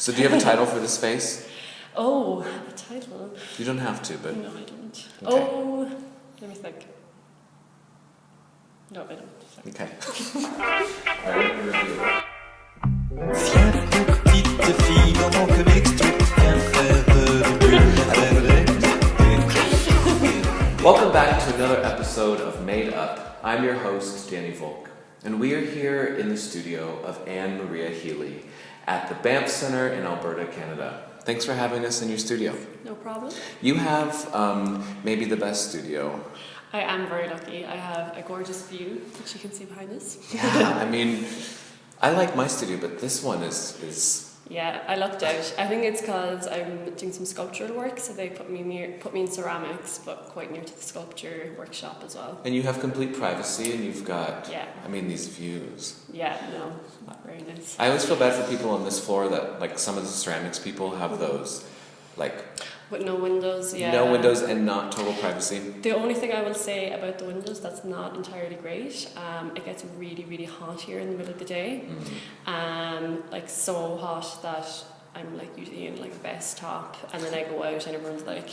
So do you have a title for this face? Oh, a title? You don't have to, but... No, I don't. Okay. Oh, let me think. No, I don't. Okay. Viens petite fille, maman que m'explique, viens faire du bruit avec les... Welcome back to another episode of Made Up. I'm your host, Danny Volk, and we are here in the studio of Anne-Maria Healy at the Banff Centre in Alberta, Canada. Thanks for having us in your studio. No problem. You have maybe the best studio. I am very lucky. I have a gorgeous view, which you can see behind us. Yeah, I mean, I like my studio, but this one is... Yeah, I lucked out. I think it's because I'm doing some sculptural work, so they put me in ceramics, but quite near to the sculpture workshop as well. And you have complete privacy, and you've got, yeah. I mean, these views. Yeah, no, very nice. I always feel bad for people on this floor that, like, some of the ceramics people have those, like... With no windows, yeah. No windows and not total privacy. The only thing I will say about the windows that's not entirely great, it gets really, really hot here in the middle of the day. Like so hot that I'm like usually in like a vest top, and then I go out and everyone's like,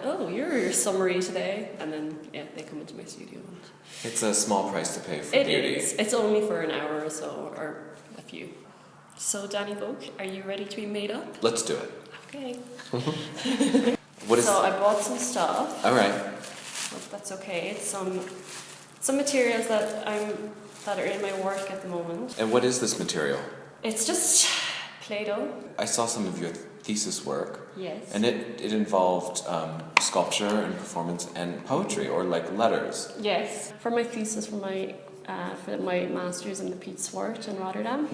oh, you're summery today. And then, yeah, they come into my studio. And it's a small price to pay for beauty. It is. It's only for an hour or so, or a few. So, Danny Volk, are you ready to be made up? Let's do it. Okay. What is? So I bought some stuff. All right. Hope that's okay. It's some materials that are in my work at the moment. And what is this material? It's just Play-Doh. I saw some of your thesis work. Yes. And it involved sculpture and performance and poetry, or like letters. Yes. For my thesis, for my master's in the Thesis Work in Rotterdam,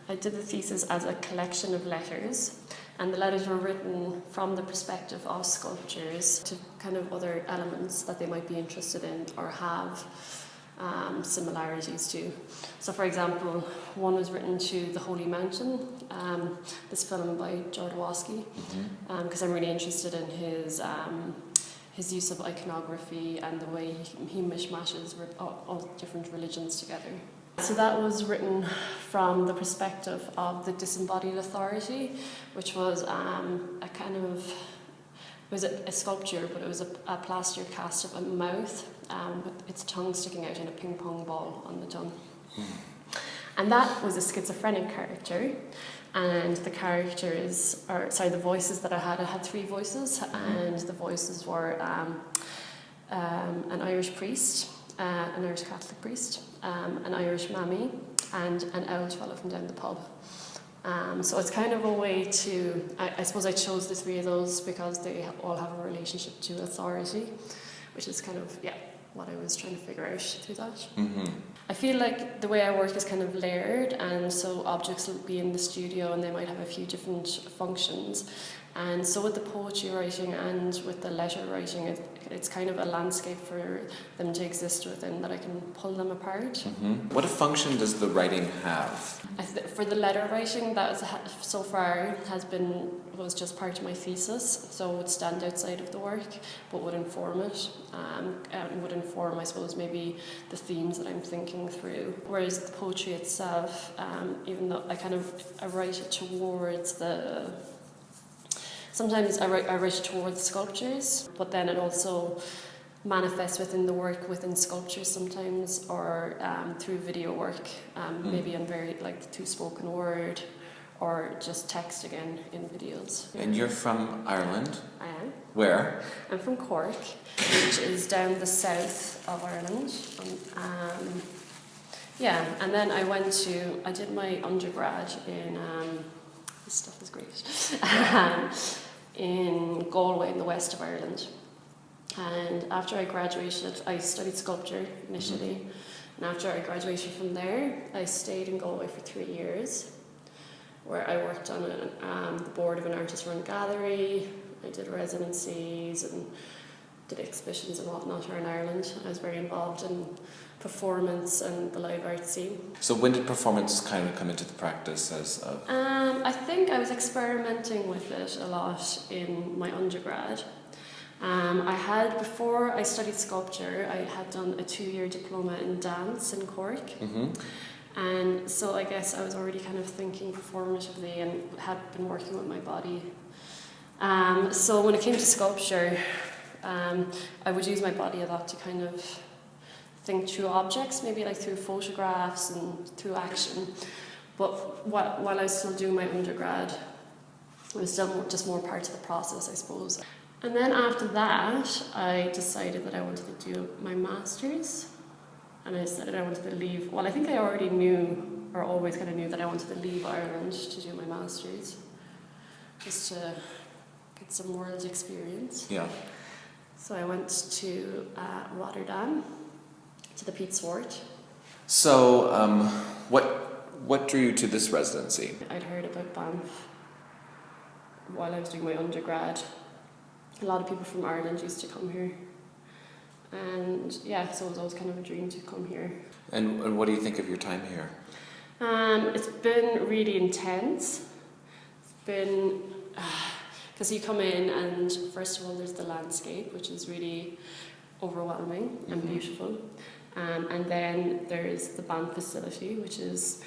I did the thesis as a collection of letters. And the letters were written from the perspective of sculptures to kind of other elements that they might be interested in or have similarities to. So, for example, one was written to The Holy Mountain, this film by Jodorowsky, because I'm really interested in his use of iconography and the way he mishmashes all different religions together. So that was written from the perspective of the disembodied authority, which was a sculpture, but it was a plaster cast of a mouth with its tongue sticking out in a ping pong ball on the tongue. And that was a schizophrenic character, and the voices that I had 3 voices, and the voices were an Irish priest, an Irish Catholic priest, an Irish mammy, and an old fellow from down the pub. So it's kind of a way to, I suppose I chose the 3 of those because they all have a relationship to authority, which is kind of, what I was trying to figure out through that. I feel like the way I work is kind of layered, and so objects will be in the studio and they might have a few different functions. And so with the poetry writing and with the letter writing, it's kind of a landscape for them to exist within that I can pull them apart. What function does the writing have? For the letter writing, that so far was just part of my thesis, so it would stand outside of the work, but would inform it, and would inform, I suppose, maybe the themes that I'm thinking through. Whereas the poetry itself, even though I write it towards the... Sometimes I write it towards sculptures, but then it also manifests within the work, within sculptures sometimes, or through video work, maybe on through spoken word, or just text again in videos. And you're from Ireland? I am. Where? I'm from Cork, which is down the south of Ireland. And then I did my undergrad in... this stuff is great. In Galway, in the west of Ireland. And after I graduated, I studied sculpture initially. And after I graduated from there, I stayed in Galway for 3 years, where I worked on the board of an artist-run gallery. I did residencies and did exhibitions and whatnot here in Ireland. I was very involved in performance and the live art scene. So when did performance kind of come into the practice I think I was experimenting with it a lot in my undergrad. Before I studied sculpture, I had done a 2-year diploma in dance in Cork. And so I guess I was already kind of thinking performatively and had been working with my body. So when it came to sculpture, I would use my body a lot to kind of think through objects, maybe like through photographs and through action. But while I was still doing my undergrad, it was still just more part of the process, I suppose. And then after that, I decided that I wanted to do my master's. And I decided I wanted to leave. Well, I think I already knew, or always kind of knew, that I wanted to leave Ireland to do my master's, just to get some world experience. Yeah. So I went to Rotterdam, to the Thesis Work. So, what drew you to this residency? I'd heard about Banff while I was doing my undergrad. A lot of people from Ireland used to come here. And yeah, so it was always kind of a dream to come here. And what do you think of your time here? It's been really intense. It's been, because you come in and first of all there's the landscape, which is really overwhelming and beautiful. And then there's the band facility, which is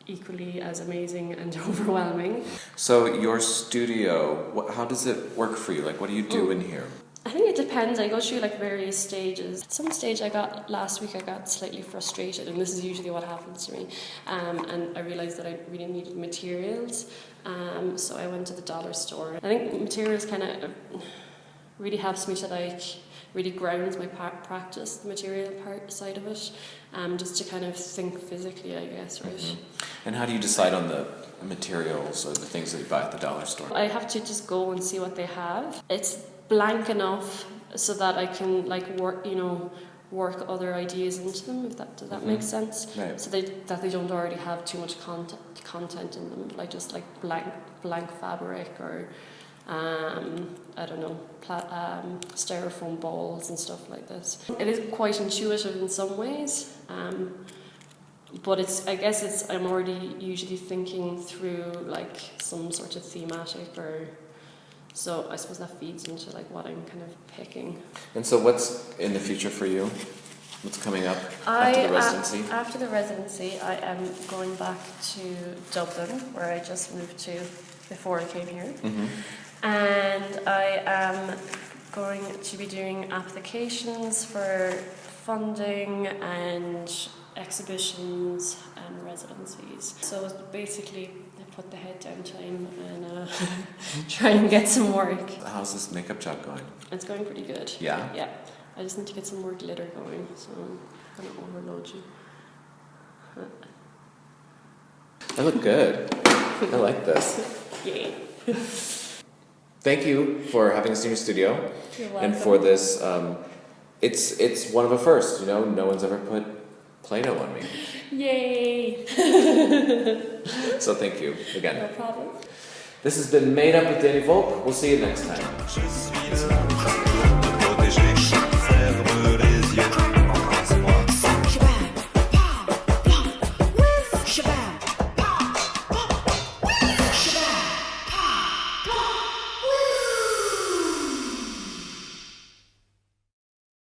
equally as amazing and overwhelming. So your studio, how does it work for you? Like, what do you do in here? I think it depends. I go through like various stages. At some stage last week I got slightly frustrated, and this is usually what happens to me. And I realised that I really needed materials. So I went to the dollar store. I think materials kind of really helps me to like, really grounds my practice, the material part side of it, just to kind of think physically, I guess, right? Mm-hmm. And how do you decide on the materials or the things that you buy at the dollar store? I have to just go and see what they have. It's blank enough so that I can like work other ideas into them, if that does that make sense? Right. So that they don't already have too much content in them, like just like blank fabric or I don't know, styrofoam balls and stuff like this. It is quite intuitive in some ways, but I'm already usually thinking through like some sort of thematic, or so I suppose that feeds into like what I'm kind of picking. And so what's in the future for you? What's coming up after the residency? After the residency, I am going back to Dublin, where I just moved to before I came here. Mm-hmm. And I am going to be doing applications for funding and exhibitions and residencies. So basically, I put the head down time and try and get some work. How's this makeup job going? It's going pretty good. Yeah? Yeah. I just need to get some more glitter going, so I'm going to overload you. I look good. I like this. Yay. Thank you for having us in your studio. You're welcome. And for this, it's one of a first, you know, no one's ever put Play-Doh on me. Yay! So thank you again. No problem. This has been Made Up with Danny Volk. We'll see you next time. Je suis là.